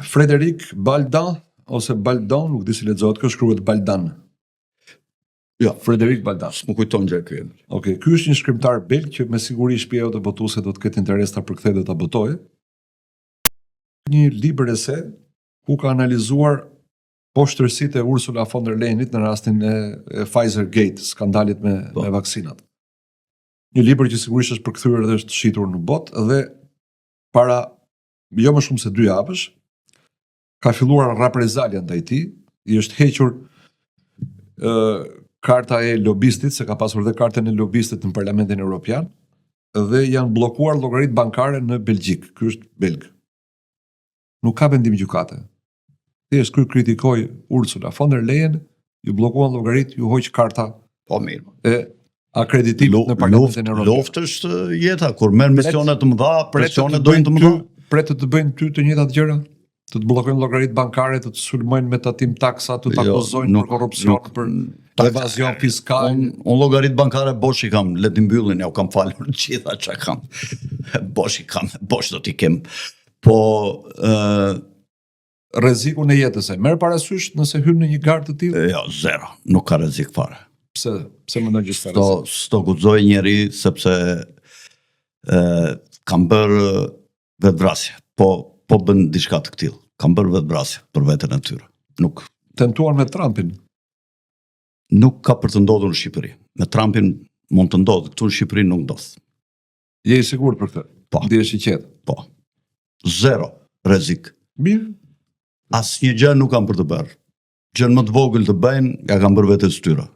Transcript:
Frederic Baldan ose Baldon, nuk di si lexohet, kjo shkruhet Baldan. Jo, Frederic Baldan. s'më kujton gjë ky. Okej, ky është një shkrimtar belg që me siguri shtëpia jote votuese do të ketë interes ta përkthejë dhe ta botojë. Një libër ese ku ka analizuar poshtërsitë e Ursula von der Leyenit në rastin e Pfizer Gate, skandalit me vaksinat. Një libër që sigurisht është përkthyer dhe është shitur në botë dhe para jo më shumë se 2 javësh ka filluar reprezalia ndaj tij, i është hequr karta e lobistit, se ka pasur dhe kartën e lobistit në Parlamentin Evropian, dhe janë bllokuar llogaritë bankare në Belgjik. Ky është belg. Nuk ka vendim gjykate. Thjesht ky kritikoi Ursula von der Leyen, ju bllokuan llogaritë, ju hoq karta Po mirë. e akreditimit në Parlamentin Evropian. Luftë është jeta, kur merr misione të mëdha, presione dojnë të mëdha. Pretë të bëjnë ty të njëjtat gjëra? Të blokojnë llogaritë bankare, të sulmojnë me tatim taksa, të të akuzojnë për korrupsion, për evazion fiskal. Unë llogaritë bankare bosh i kam, le t'i mbyllin, ja u kam falur gjitha çka kam. Bosh i kam, bosh do t'i kem. Po rrezikun e jetës e merr parasysh nëse hyn në një garë të tillë? Jo, zero, nuk ka rrezik fare. Pse mendon që s'ka rrezik? Sto guxoj njeri sepse kam bërë vetvrasje. Po bën diçka të tillë. Kam bërë vetvrasje për veten e tyre. Nuk tentuar me Trumpin. Nuk ka për të ndodhur në Shqipëri. Me Trumpin mund të ndodhë, këtu në Shqipëri nuk ndodh. Je i sigurt për këtë? Po. Ndihesh i qetë? Po. Zero rrezik. Mirë. Asnjë gjë nuk kam për të bërë. Gjën më të vogël të bëjnë, ja kam bërë vetes tyre.